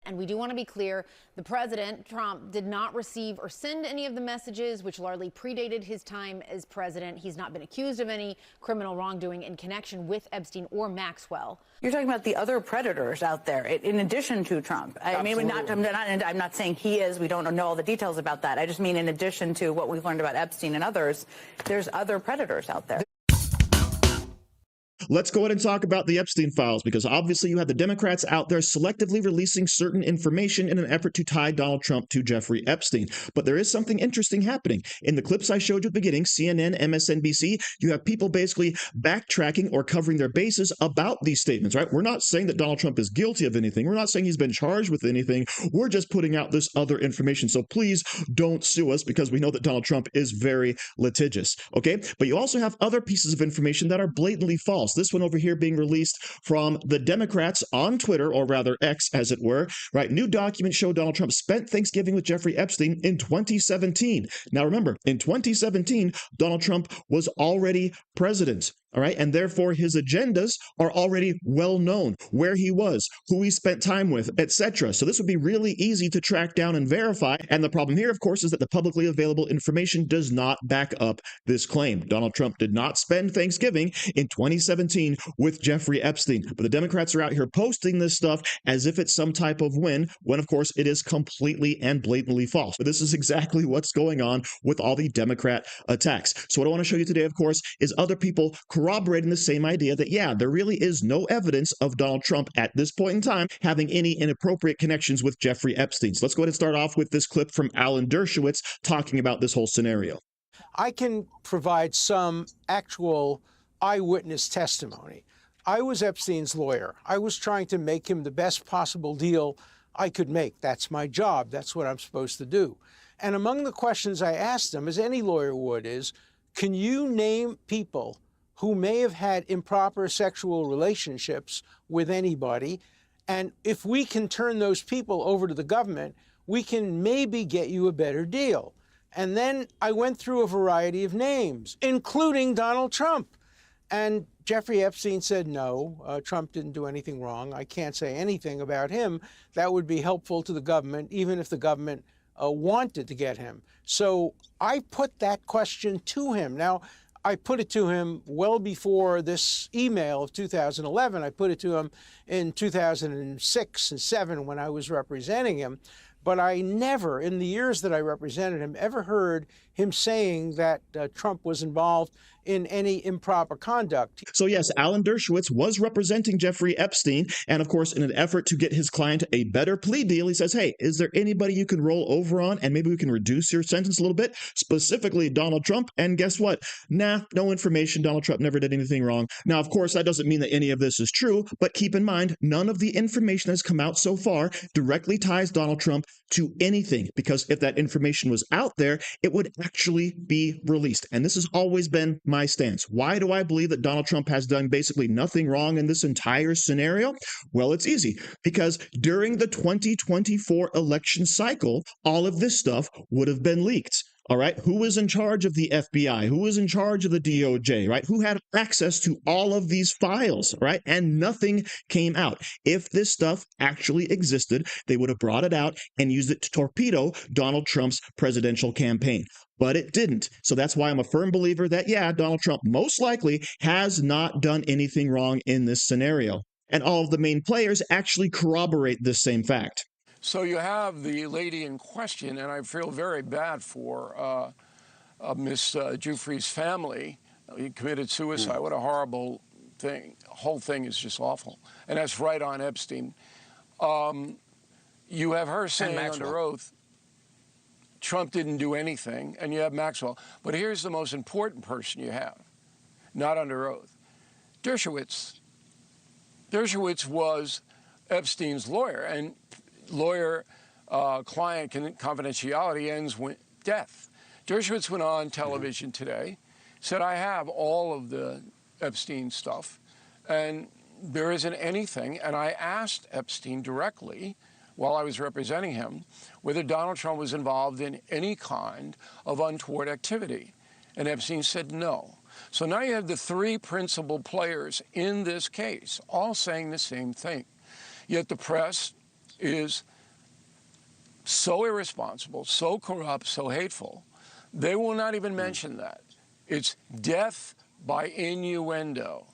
And we do want to be clear, the president, Trump, did not receive or send any of the messages, which largely predated his time as president. He's not been accused of any criminal wrongdoing in connection with Epstein or Maxwell. You're talking about the other predators out there, in addition to Trump. I mean, I'm not saying he is. We don't know all the details about that. I just mean in addition to what we've learned about Epstein and others, there's other predators out there. Let's go ahead and talk about the Epstein files, because obviously you have the Democrats out there selectively releasing certain information in an effort to tie Donald Trump to Jeffrey Epstein. But there is something interesting happening. In the clips I showed you at the beginning, CNN, MSNBC, you have people basically backtracking or covering their bases about these statements, right? We're not saying that Donald Trump is guilty of anything. We're not saying he's been charged with anything. We're just putting out this other information. So please don't sue us, because we know that Donald Trump is very litigious, okay? But you also have other pieces of information that are blatantly false. This one over here being released from the Democrats on Twitter, or rather X as it were, right? New documents show Donald Trump spent Thanksgiving with Jeffrey Epstein in 2017. Now remember, in 2017, Donald Trump was already president. All right. And therefore, his agendas are already well known, where he was, who he spent time with, etc. So this would be really easy to track down and verify. And the problem here, of course, is that the publicly available information does not back up this claim. Donald Trump did not spend Thanksgiving in 2017 with Jeffrey Epstein. But the Democrats are out here posting this stuff as if it's some type of win, when, of course, it is completely and blatantly false. But this is exactly what's going on with all the Democrat attacks. So what I want to show you today, of course, is other people corroborating the same idea that, yeah, there really is no evidence of Donald Trump at this point in time having any inappropriate connections with Jeffrey Epstein. So let's go ahead and start off with this clip from Alan Dershowitz talking about this whole scenario. I can provide some actual eyewitness testimony. I was Epstein's lawyer. I was trying to make him the best possible deal I could make. That's my job. That's what I'm supposed to do. And among the questions I asked him, as any lawyer would, is, can you name people who may have had improper sexual relationships with anybody? And if we can turn those people over to the government, we can maybe get you a better deal. And then I went through a variety of names, including Donald Trump. And Jeffrey Epstein said, no, Trump didn't do anything wrong. I can't say anything about him that would be helpful to the government, even if the government wanted to get him. So I put that question to him. Now, I put it to him well before this email of 2011. I put it to him in 2006 and 7 when I was representing him. But I never, in the years that I represented him, ever heard him saying that Trump was involved in any improper conduct. So yes, Alan Dershowitz was representing Jeffrey Epstein. And of course, in an effort to get his client a better plea deal, he says, hey, is there anybody you can roll over on and maybe we can reduce your sentence a little bit? Specifically Donald Trump. And guess what? Nah, no information. Donald Trump never did anything wrong. Now, of course, that doesn't mean that any of this is true, but keep in mind, none of the information that's come out so far directly ties Donald Trump to anything, because if that information was out there, it would actually be released. And this has always been my stance. Why do I believe that Donald Trump has done basically nothing wrong in this entire scenario? Well, it's easy, because during the 2024 election cycle, all of this stuff would have been leaked. All right. Who was in charge of the FBI? Who was in charge of the DOJ? Right. Who had access to all of these files? Right. And nothing came out. If this stuff actually existed, they would have brought it out and used it to torpedo Donald Trump's presidential campaign. But it didn't. So that's why I'm a firm believer that, yeah, Donald Trump most likely has not done anything wrong in this scenario. And all of the main players actually corroborate this same fact. So you have the lady in question, and I feel very bad for Miss Giuffre's family. He committed suicide. What a horrible thing. The whole thing is just awful. And that's right on Epstein. You have her saying under oath, Trump didn't do anything, and you have Maxwell. But here's the most important person you have, not under oath. Dershowitz. Dershowitz was Epstein's lawyer, and lawyer-client confidentiality ends with death. Dershowitz went on television today, said, I have all of the Epstein stuff, and there isn't anything. And I asked Epstein directly, while I was representing him, whether Donald Trump was involved in any kind of untoward activity. And Epstein said no. So now you have the three principal players in this case all saying the same thing. Yet the press is so irresponsible, so corrupt, so hateful, they will not even mention that. It's death by innuendo.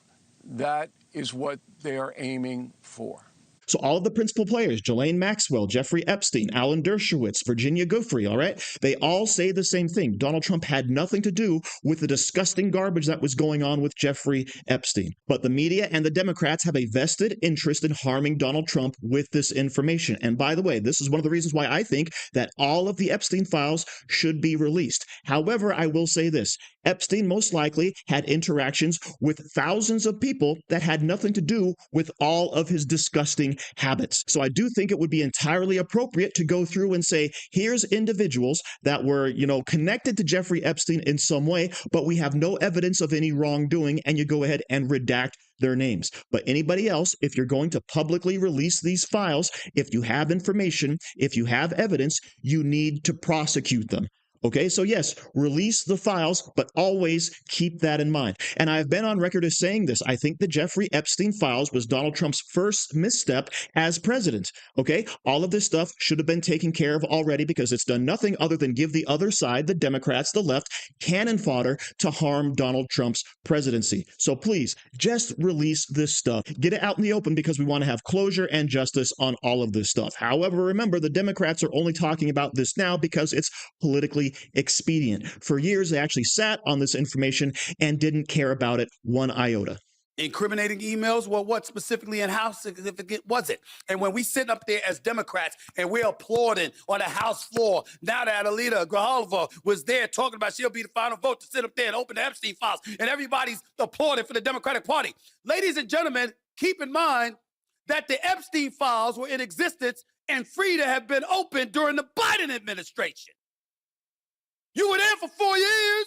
That is what they are aiming for. So all of the principal players, Ghislaine Maxwell, Jeffrey Epstein, Alan Dershowitz, Virginia Giuffre, all right, they all say the same thing. Donald Trump had nothing to do with the disgusting garbage that was going on with Jeffrey Epstein. But the media and the Democrats have a vested interest in harming Donald Trump with this information. And by the way, this is one of the reasons why I think that all of the Epstein files should be released. However, I will say this. Epstein most likely had interactions with thousands of people that had nothing to do with all of his disgusting habits. So I do think it would be entirely appropriate to go through and say, here's individuals that were, connected to Jeffrey Epstein in some way, but we have no evidence of any wrongdoing, and you go ahead and redact their names. But anybody else, if you're going to publicly release these files, if you have information, if you have evidence, you need to prosecute them. Okay, so yes, release the files, but always keep that in mind. And I've been on record as saying this. I think the Jeffrey Epstein files was Donald Trump's first misstep as president. Okay, all of this stuff should have been taken care of already because it's done nothing other than give the other side, the Democrats, the left, cannon fodder to harm Donald Trump's presidency. So please, just release this stuff. Get it out in the open because we want to have closure and justice on all of this stuff. However, remember, the Democrats are only talking about this now because it's politically expedient. For years, they actually sat on this information and didn't care about it one iota. Incriminating emails? Well, what specifically and how significant was it? And when we sit up there as Democrats and we're applauding on the House floor, now that Alita Grijalva was there talking about she'll be the final vote to sit up there and open the Epstein files, and everybody's applauding for the Democratic Party. Ladies and gentlemen, keep in mind that the Epstein files were in existence and free to have been opened during the Biden administration. You were there for 4 years.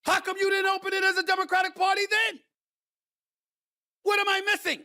How come you didn't open it as a Democratic Party then? What am I missing?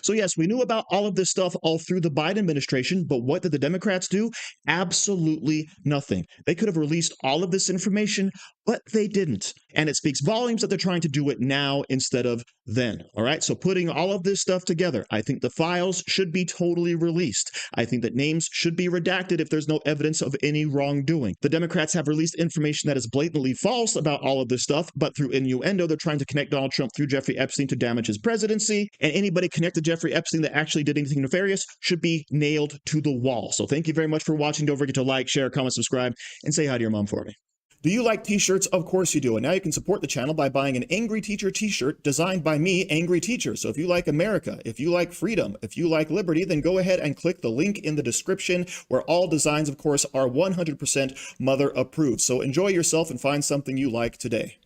So yes, we knew about all of this stuff all through the Biden administration, but what did the Democrats do? Absolutely nothing. They could have released all of this information, but they didn't. And it speaks volumes that they're trying to do it now instead of then. All right. So putting all of this stuff together, I think the files should be totally released. I think that names should be redacted if there's no evidence of any wrongdoing. The Democrats have released information that is blatantly false about all of this stuff, but through innuendo, they're trying to connect Donald Trump through Jeffrey Epstein to damage his presidency. And anybody connected to Jeffrey Epstein that actually did anything nefarious should be nailed to the wall. So thank you very much for watching. Don't forget to like, share, comment, subscribe, and say hi to your mom for me. Do you like t-shirts? Of course you do. And now you can support the channel by buying an Angry Teacher t-shirt designed by me, Angry Teacher. So if you like America, if you like freedom, if you like liberty, then go ahead and click the link in the description where all designs, of course, are 100% mother approved. So enjoy yourself and find something you like today.